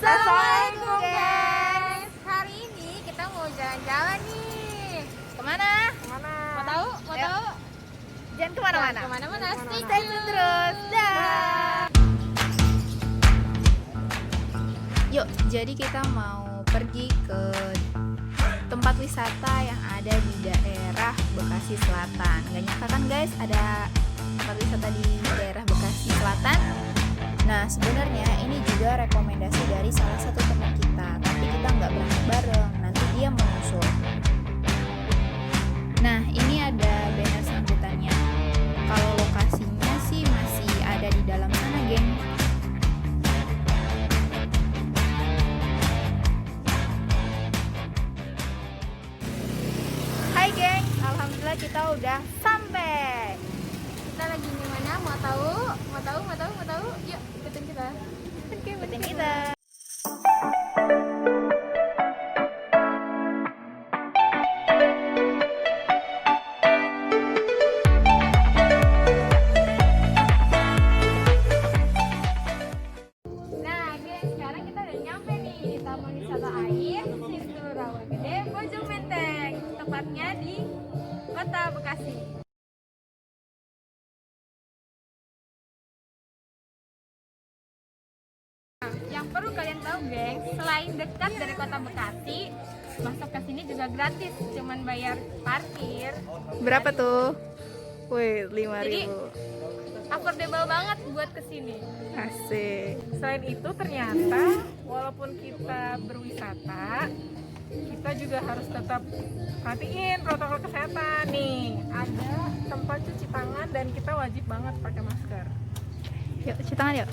Assalamualaikum guys. Hari ini kita mau jalan-jalan nih. Kemana? Mau tahu? Mau tahu? Jangan kemana-mana. Kemana-mana. Stay tune terus. Dah. Yuk, jadi kita mau pergi ke tempat wisata yang ada di daerah Bekasi Selatan. Gak nyangka kan guys, ada tempat wisata di daerah Bekasi Selatan. Nah, sebenarnya ini juga rekomendasi dari salah satu teman kita, tapi kita nggak berangkat bareng, nanti dia menyusul. Nah, ini ada banner sambutannya. Kalau lokasinya sih masih ada di dalam sana, geng. Hai, geng. Alhamdulillah kita udah sampai. Kita lagi di mana? Mau tahu? Mau tahu? Mau tahu? Mau tahu? Yuk, ikutin kita. Oke, ikutin kita. Nah, guys, sekarang kita udah nyampe nih di Taman Wisata Air Situ Rawagede, Bojong Menteng, tepatnya di Kota Bekasi. Yang perlu kalian tahu, geng, selain dekat dari Kota Bekasi, masuk ke sini juga gratis, cuman bayar parkir. Berapa tuh? Wih, 5.000. Jadi, affordable banget buat kesini. Asik. Selain itu ternyata walaupun kita berwisata, kita juga harus tetap perhatiin protokol kesehatan nih. Ada tempat cuci tangan dan kita wajib banget pakai masker. Yuk, cuci tangan yuk.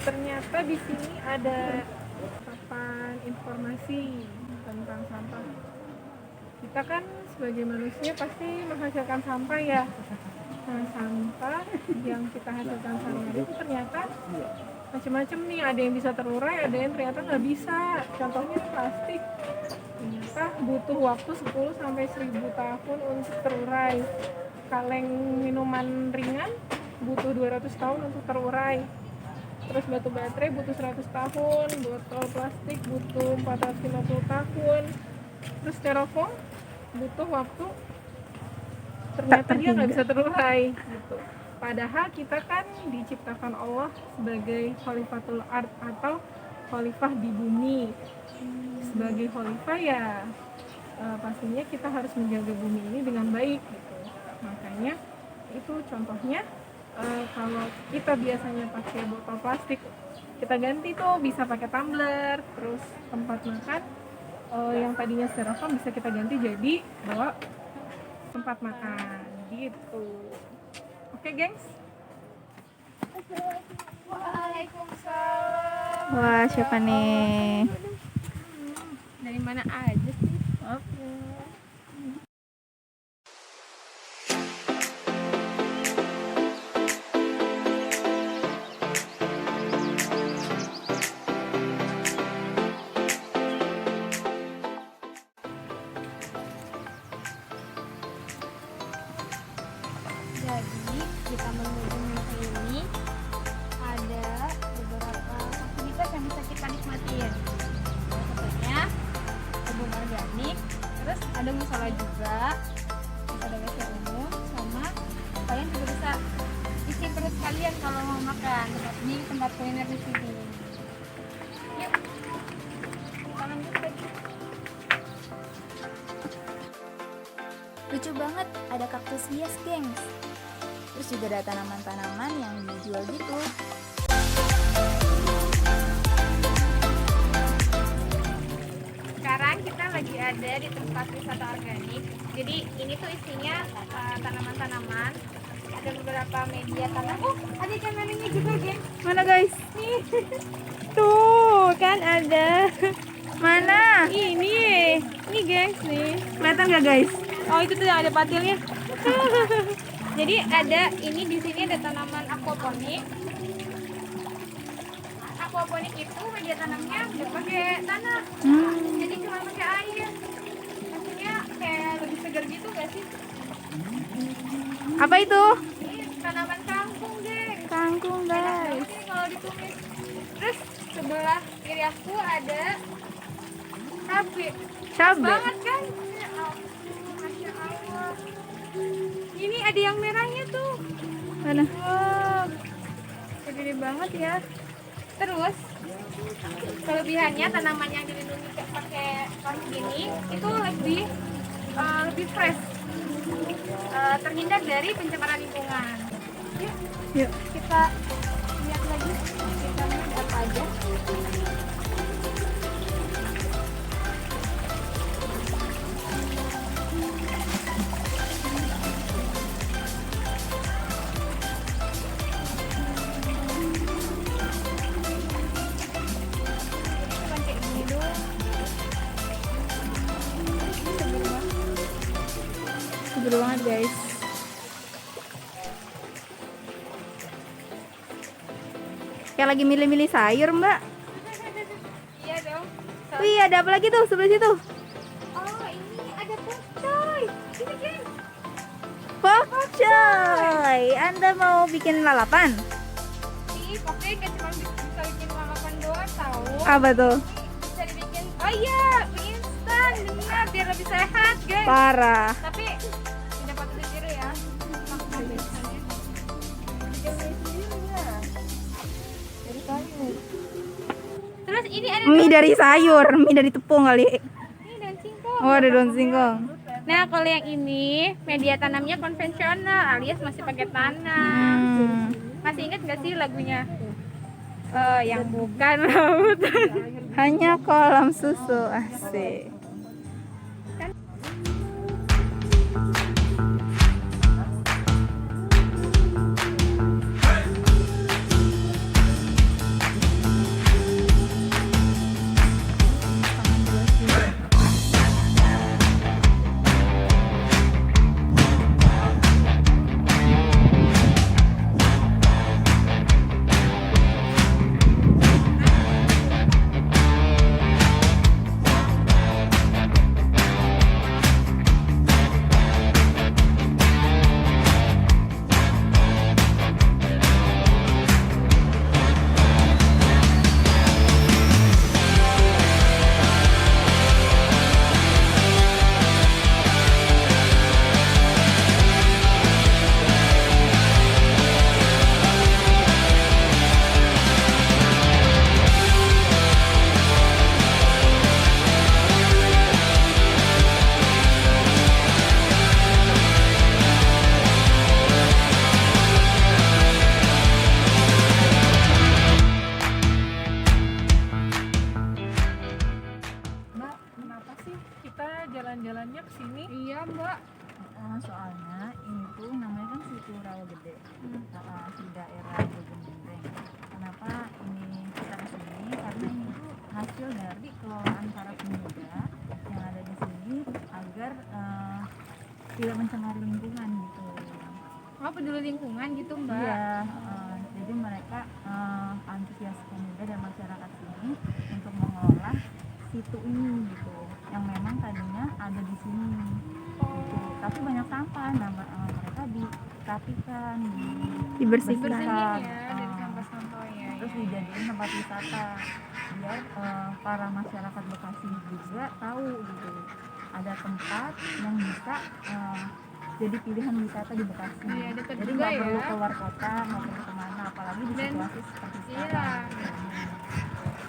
Ternyata di sini ada papan informasi tentang sampah. Kita kan sebagai manusia pasti menghasilkan sampah ya. Nah, sampah yang kita hasilkan sehari-hari itu ternyata macam-macam nih. Ada yang bisa terurai, ada yang ternyata nggak bisa. Contohnya plastik. Ternyata butuh waktu 10 sampai 1000 tahun untuk terurai. Kaleng minuman ringan butuh 200 tahun untuk terurai. Terus batu baterai butuh 100 tahun, botol plastik butuh 450 tahun, terus styrofoam butuh waktu, ternyata dia nggak bisa terurai gitu. Padahal kita kan diciptakan Allah sebagai khalifatul ard atau khalifah di bumi. Sebagai khalifah ya pastinya kita harus menjaga bumi ini dengan baik gitu. Makanya itu contohnya. Kalau kita biasanya pakai botol plastik, kita ganti tuh bisa pakai tumbler. Terus tempat makan yang tadinya styrofoam bisa kita ganti jadi bawa tempat makan gitu. Oke, gengs. Waalaikumsalam. Wah, siapa nih? Dari mana aja sih? Oke. Jadi di Taman Bojong Menteng ini ada beberapa aktivitas yang bisa kita nikmatin. Contohnya kebun organik, terus ada musola juga, ada WC umum, sama kalian juga bisa isi perut kalian kalau mau makan. Ini tempat kuliner di sini. Yuk. Tangan dulu lagi. Lucu banget, ada kaktus hias, gengs. Terus juga ada tanaman-tanaman yang dijual gitu. Sekarang kita lagi ada di tempat wisata organik. Jadi ini tuh isinya tanaman-tanaman. Ada beberapa media tanam. Oh, ada kameranya juga, geng. Mana guys? Nih. Tuh, kan ada. Mana? Ini gengs nih. Kelihatan nggak guys? Oh, itu tuh yang ada patilnya. Jadi ada ini di sini ada tanaman aquaponik. Aquaponik itu media tanamnya nggak pakai tanah. Jadi cuma pakai air. Maksudnya kayak lebih segar gitu gak sih? Apa itu? Ini tanaman kangkung, geng. Kangkung, Enak guys. banget sih kalau ditumis. Terus sebelah kiri aku ada cabai. Cabai. Banget kan? Ya ampun, Masya Allah. Ini ada yang merahnya tuh. Mana? Wow, gede banget ya. Terus kelebihannya tanaman yang dilindungi pakai plastik gini itu lebih fresh, terhindar dari pencemaran lingkungan. Yuk. Kita lihat lagi sekitarnya ada apa aja. Cuman kayak gini doang. Seger banget, guys. Kayak lagi milih-milih sayur, Mbak. Iya dong. Wih, ada apa lagi tuh sebelah situ? Oh, ini ada pokcoy. Ini kan Pokcoy. Anda mau bikin lalapan? sih, pokcoy kan cuma bisa bikin lalapan doang tahu. Apa tuh? Bisa dibikin. Oh iya, mie instan, benar biar lebih sehat, guys. Parah. Tapi tidak patut ditiru ya. Makan biasanya. Terus ini ada Mie dari sayur, mie dari tepung kali. ini daun singkong. Oh, ada daun singkong. Nah, kalau yang ini media tanamnya konvensional alias masih pakai tanah. Masih ingat gak sih lagunya? Yang bukan lautan. Hanya kolam susu, asik. Mbak, kenapa sih kita jalan-jalannya ke sini? Iya, Mbak. Soalnya ini tuh namanya kan situ Rawa Gede, di daerah Bojonegoro. Kenapa ini kita ke sini? Karena ini tuh hasil dari kelolaan para pemuda yang ada di sini agar tidak mencemari lingkungan gitu. Oh, peduli lingkungan gitu, Mbak. Iya, jadi mereka antusias pemuda dan masyarakat sini untuk mengolah situ ini gitu, yang memang tadinya ada di sini. Gitu. Tapi banyak sampah, nah mereka dirapikan, Dibersihkan. Bersihin ya dari sampah-sampah ya. terus dijadiin tempat wisata biar para masyarakat Bekasi juga tahu gitu ada tempat yang bisa jadi pilihan wisata di Bekasi. Iya, dekat Jadi juga nggak perlu ya. keluar kota, nggak perlu kemana, apalagi di Dan- situasi seperti iya. sekarang.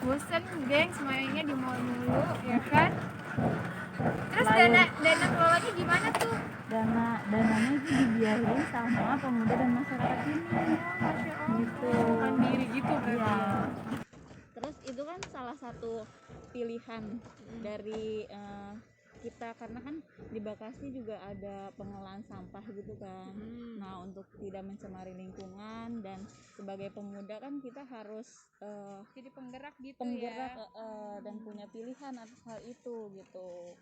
Bosen geng semuanya di mall mulu ya kan. Terus Lalu- dana kelolanya gimana tuh? Dananya itu dibiayain sama pemuda dan masyarakat ini. Gitu. Bukan diri gitu berarti Iya. ya. Terus itu kan salah satu pilihan dari kita, karena kan di Bekasi juga ada pengelolaan sampah gitu kan. Nah, untuk tidak mencemari lingkungan dan sebagai pemuda kan kita harus Jadi penggerak gitu penggerak ya. dan punya pilihan atas hal itu gitu.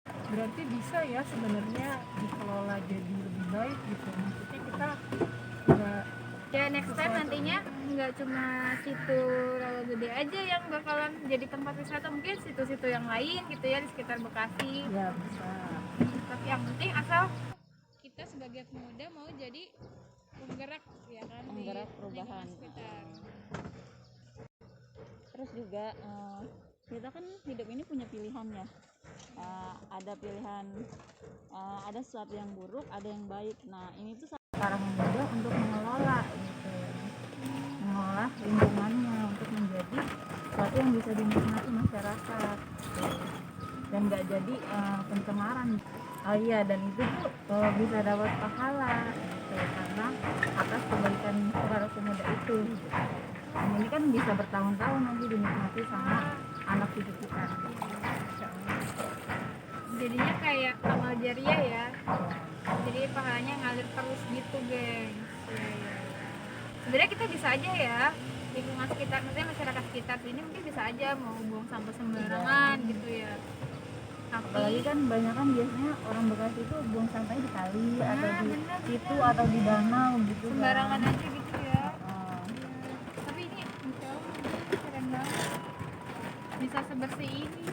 Berarti bisa ya sebenarnya dikelola jadi lebih baik gitu. Maksudnya kita nggak Ya next time nantinya nggak cuma situ Rawagede aja yang bakalan jadi tempat wisata, mungkin situ-situ yang lain gitu ya di sekitar Bekasi. Ya bisa. Tapi yang penting asal kita sebagai pemuda mau jadi penggerak ya kan di Penggerak perubahan. lingkungan sekitar. Terus juga kita kan hidup ini punya pilihan ya. Ada pilihan, ada sesuatu yang buruk, ada yang baik. Nah, ini tuh para pemuda untuk mengelola gitu, mengelola lingkungannya untuk menjadi sesuatu yang bisa dinikmati masyarakat gitu. Dan nggak jadi pencemaran. Oh iya, dan itu tuh bisa dapat pahala gitu, karena atas kebaikan para pemuda itu gitu. Dan ini kan bisa bertahun-tahun nanti dinikmati sama anak cucu kita. Jadinya kayak amal jariah ya. Jadi pahalanya ngalir terus gitu, geng. Iya. Sebenarnya kita bisa aja ya lingkungan sekitar, maksudnya masyarakat sekitar sini mungkin bisa aja mau buang sampah sembarangan gitu ya. Apalagi Tapi kan banyak kan biasanya orang Bekasi itu buang sampahnya di kali atau di bener, situ atau di danau gitu kan. sembarangan aja gitu ya. Heeh. Tapi ini Insya Allah keren banget. Bisa sebersih ini.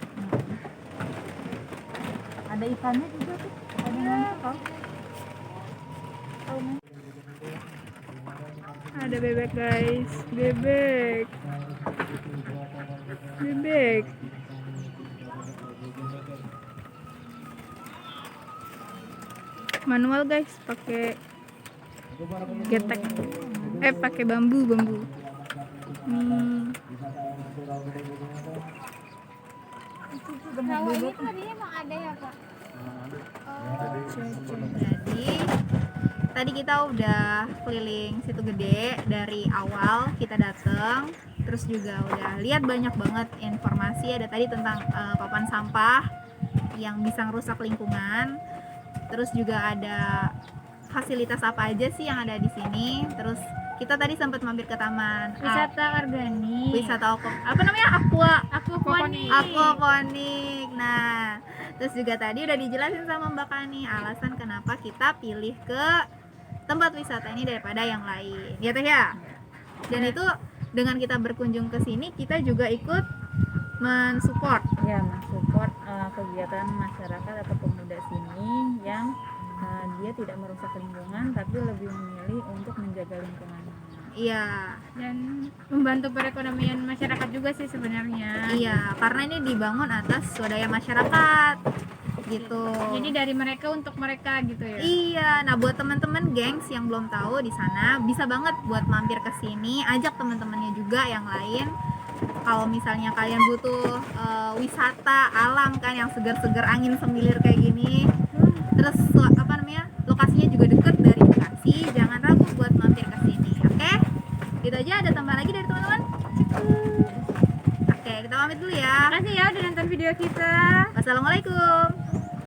Ada ikannya juga tuh. Ada nangkep. Ada bebek guys, bebek. Manual guys, pakai getek, pakai bambu. Rawa ini tadinya emang ada ya Pak? Jadi tadi kita udah keliling Situ Gede dari awal kita datang, terus juga udah lihat banyak banget informasi. Ada tadi tentang papan sampah yang bisa merusak lingkungan, terus juga ada fasilitas apa aja sih yang ada di sini. Terus kita tadi sempat mampir ke taman Wisata organik. wisata apa namanya Aquaponik. aquaponik. Nah, terus juga tadi udah dijelasin sama Mbak Kani alasan kenapa kita pilih ke tempat wisata ini daripada yang lain, ya Teh ya. Dan itu dengan kita berkunjung ke sini kita juga ikut mensupport. Ya, mensupport kegiatan masyarakat atau pemuda sini yang dia tidak merusak lingkungan tapi lebih memilih untuk menjaga lingkungannya. Iya, Dan membantu perekonomian masyarakat juga sih sebenarnya. iya, karena ini dibangun atas swadaya masyarakat gitu. Jadi dari mereka untuk mereka gitu ya. Iya, nah buat teman-teman gengs yang belum tahu di sana bisa banget buat mampir ke sini, ajak teman-temannya juga yang lain. Kalau misalnya kalian butuh wisata alam kan yang segar-segar angin semilir kayak gini, terus lokasinya juga deket dari Bekasi, jangan ragu buat mampir ke sini. Oke? Gitu aja, ada tambahan lagi dari teman-teman? Oke, kita pamit dulu ya. Makasih ya udah nonton video kita. Wassalamualaikum.